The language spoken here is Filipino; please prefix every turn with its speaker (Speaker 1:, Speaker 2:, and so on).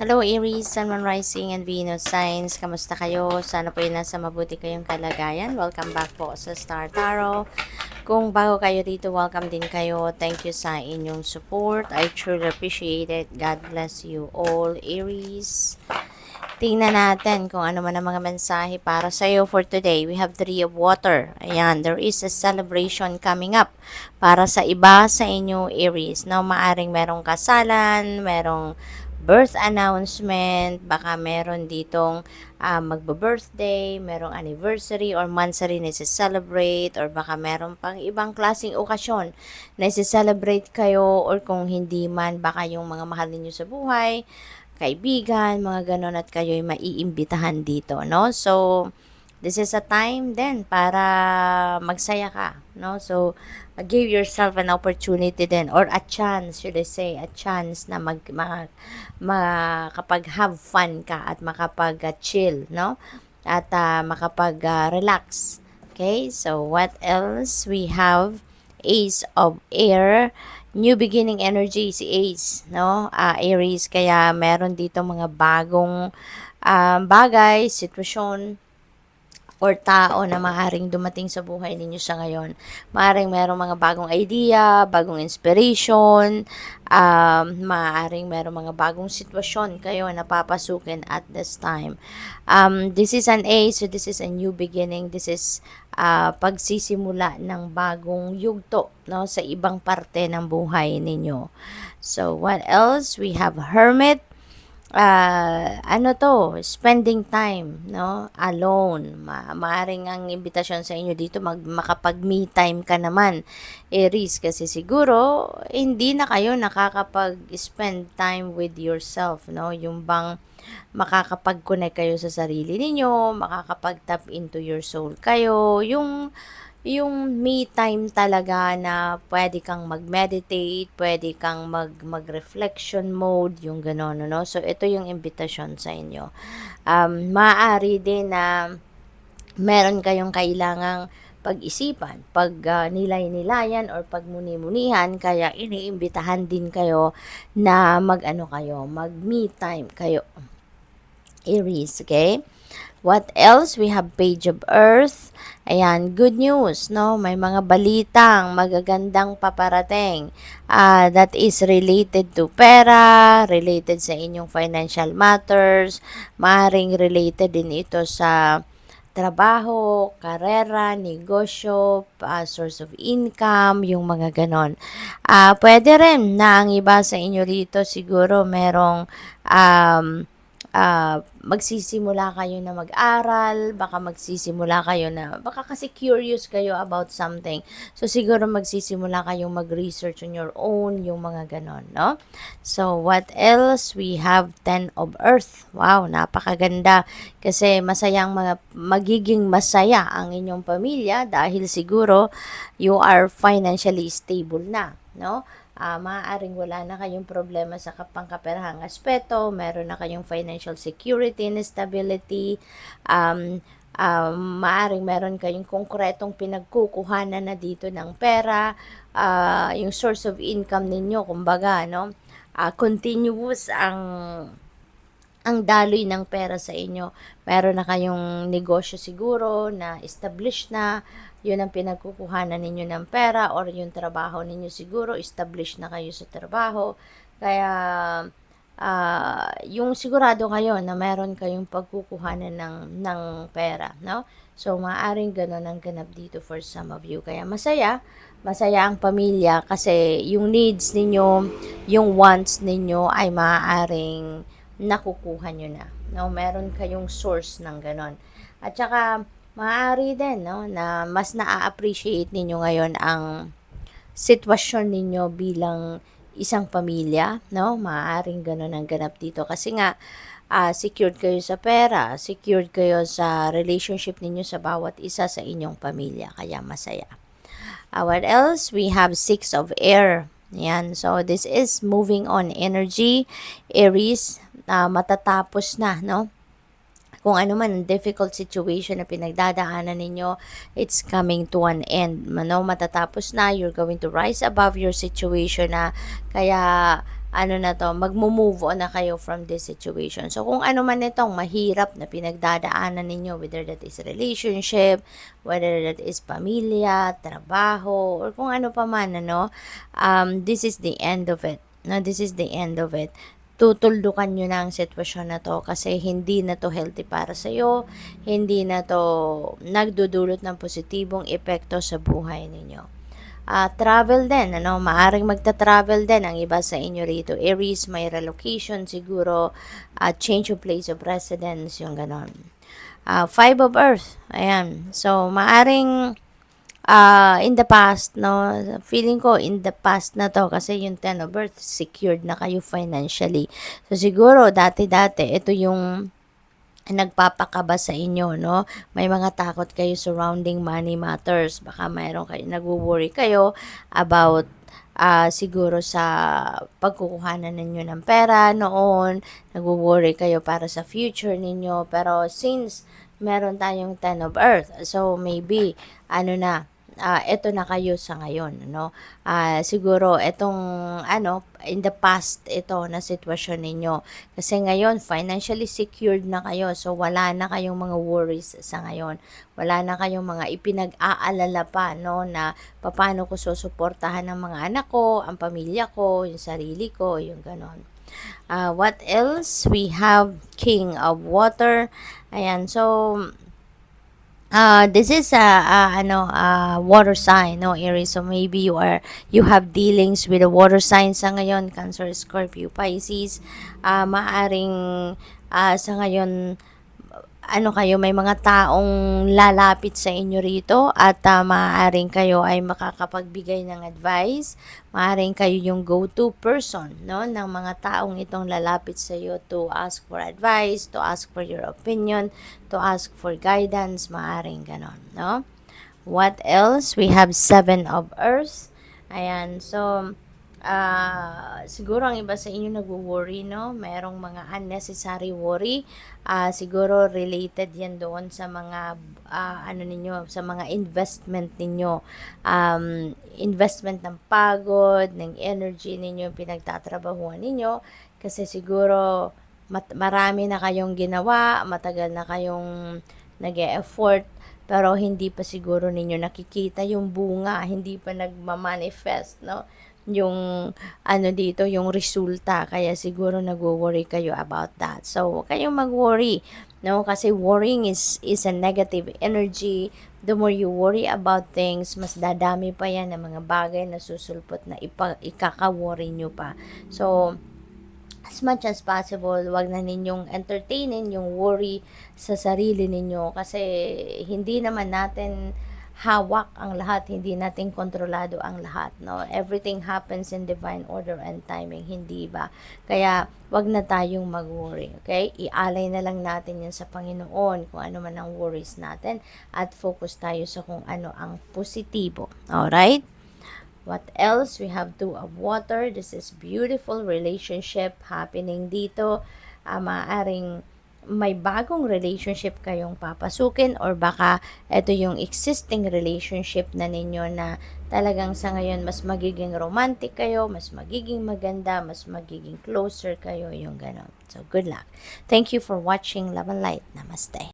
Speaker 1: Hello Aries, Sun, Moon Rising, and Venus Signs. Kamusta kayo? Sana po yun nasa mabuti kayong kalagayan. Welcome back po sa Star Tarot. Kung bago kayo dito, welcome din kayo. Thank you sa inyong support. I truly appreciate it. God bless you all, Aries. Tingnan natin kung ano man ang mga mensahe para sa iyo for today. We have 3 of water. Ayan, there is a celebration coming up para sa iba sa inyo, Aries. Now, maaring merong kasalan, merong birth announcement, baka meron ditong magbo-birthday, merong anniversary or monthsary na celebrate, or baka meron pang ibang klaseng okasyon na celebrate kayo, or kung hindi man, baka yung mga mahal ninyo sa buhay, kaibigan, mga ganon, at kayo'y maiimbitahan dito, no? So, this is a time then para magsaya ka, no? So, give yourself an opportunity then, or a chance, should I say, a chance na makapag have fun ka at makapag chill, no? At makapag relax. Okay? So, what else? We have Ace of Air, new beginning energy si Ace, no? Aries, kaya meron dito mga bagong bagay, sitwasyon, or tao na maaaring dumating sa buhay ninyo sa ngayon. Maaaring merong mga bagong idea, bagong inspiration, maaaring merong mga bagong sitwasyon kayo na papasukin at this time. This is an A, so this is a new beginning. This is pagsisimula ng bagong yugto, no, sa ibang parte ng buhay ninyo. So, what else? We have Hermit. Ano to, spending time, no, alone. Maaring ang imbitasyon sa inyo dito makapag me time ka naman, Aries, kasi siguro hindi na kayo nakakapag-spend time with yourself, no, yung bang makakapag-connect kayo sa sarili ninyo, makakapag-tap into your soul kayo, yung me time talaga na pwede kang mag-meditate, pwede kang mag-reflection mode, yung gano'n, no? So, ito yung invitation sa inyo. Maaari din na meron kayong kailangang pag-isipan, nilay-nilayan, or pagmuni-munihan, kaya iniimbitahan din kayo na mag-ano kayo, mag-me time kayo, Aries, okay? What else? We have Page of Earth. Ayan, good news, no? May mga balitang magagandang paparating. That is related to pera, related sa inyong financial matters, maaaring related din ito sa trabaho, karera, negosyo, source of income, yung mga ganon. Pwede rin na ang iba sa inyo rito siguro merong magsisimula kayo na mag-aral, baka magsisimula kayo na, baka kasi curious kayo about something. So, siguro magsisimula kayong mag-research on your own, yung mga ganon, no? So, what else? We have 10 of Earth. Wow, napakaganda. Kasi magiging masaya ang inyong pamilya dahil siguro you are financially stable na, no? Maaaring wala na kayong problema sa pangkaperahang aspeto, meron na kayong financial security and stability, maaaring meron kayong konkretong pinagkukuhanan na dito ng pera, yung source of income ninyo, kumbaga, no? Continuous ang daloy ng pera sa inyo. Meron na kayong negosyo siguro na established na, yun ang pinagkukuhanan ninyo ng pera, or yung trabaho ninyo siguro, established na kayo sa trabaho. Kaya, yung sigurado kayo na meron kayong pagkukuhanan ng pera, no? So, maaaring ganun ang ganap dito for some of you. Kaya masaya ang pamilya kasi yung needs ninyo, yung wants ninyo ay maaaring nakukuha nyo na, no? Meron kayong source ng ganon. At saka, maaari din, no, na mas na-appreciate ninyo ngayon ang sitwasyon ninyo bilang isang pamilya, no? Maaaring ganun ang ganap dito kasi nga secured kayo sa pera, secured kayo sa relationship ninyo sa bawat isa sa inyong pamilya, kaya masaya. What else? We have 6 of Air. Yan. So, this is moving on energy. Aries, matatapos na, no? Kung ano man ang difficult situation na pinagdadaanan ninyo, it's coming to an end. No? Matatapos na, you're going to rise above your situation na, kaya ano na to, magmo-move on na kayo from this situation. So, kung ano man itong mahirap na pinagdadaanan ninyo, whether that is relationship, whether that is pamilya, trabaho, or kung ano pa man, this is the end of it. No, this is the end of it. Tutuldukan nyo na ang sitwasyon na to kasi hindi na to healthy para sa'yo, hindi na to nagdudulot ng positibong epekto sa buhay ninyo. Travel din, maaring magta-travel din ang iba sa inyo rito. Aries, may relocation siguro, change of place of residence, yung ganon. Five of Earth, ayan. So, maaring in the past, feeling ko in the past na to kasi yung Ten of Earth, secured na kayo financially. So, siguro, dati-dati, ito yung nagpapakaba sa inyo, no? May mga takot kayo surrounding money matters. Baka mayroon kayo, nagwo-worry kayo about siguro sa pagkukuhanan ninyo ng pera noon. Nagwo-worry kayo para sa future ninyo. Pero since meron tayong Ten of Earth, so maybe, eto na kayo sa ngayon, siguro etong in the past ito na sitwasyon ninyo. Kasi ngayon financially secured na kayo. So wala na kayong mga worries sa ngayon. Wala na kayong mga ipinag-aalala pa, na paano ko susuportahan ng mga anak ko, ang pamilya ko, yung sarili ko, yung ganon. What else? We have King of Water. Ayan, so this is water sign, no, Aries. So maybe you have dealings with the water sign sa ngayon, Cancer, Scorpio, Pisces. Maaring sa ngayon kayo, may mga taong lalapit sa inyo rito at maaaring kayo ay makakapagbigay ng advice. Maaaring kayo yung go-to person, ng mga taong itong lalapit sa iyo to ask for advice, to ask for your opinion, to ask for guidance. Maaaring ganon, no? What else? We have Seven of Earth. Ayan, so siguro ang iba sa inyo nagwo-worry, merong mga unnecessary worry. Siguro related yan doon sa mga ninyo, sa mga investment ninyo. Investment ng pagod, ng energy ninyo, pinagtatrabahuan ninyo. Kasi siguro marami na kayong ginawa, matagal na kayong nag-e-effort, pero hindi pa siguro ninyo nakikita yung bunga, hindi pa nagma-manifest, yung dito, yung resulta. Kaya siguro nagwo-worry kayo about that. So, huwag kayong mag-worry, kasi worrying is a negative energy. The more you worry about things, mas dadami pa yan ng mga bagay na susulpot na ikaka-worry nyo pa. So, as much as possible, wag na ninyong entertainin yung worry sa sarili ninyo kasi hindi naman natin hawak ang lahat, hindi natin kontrolado ang lahat, Everything happens in divine order and timing, hindi ba? Kaya, wag na tayong mag-worry, okay? Ialay na lang natin yan sa Panginoon, kung ano man ang worries natin, at focus tayo sa kung ano ang positibo. Alright? What else? We have Two of Water. This is beautiful relationship happening dito. Maaaring may bagong relationship kayong papasukin or baka ito yung existing relationship na ninyo na talagang sa ngayon mas magiging romantic kayo, mas magiging maganda, mas magiging closer kayo, yung ganon. So, good luck. Thank you for watching Love and Light. Namaste.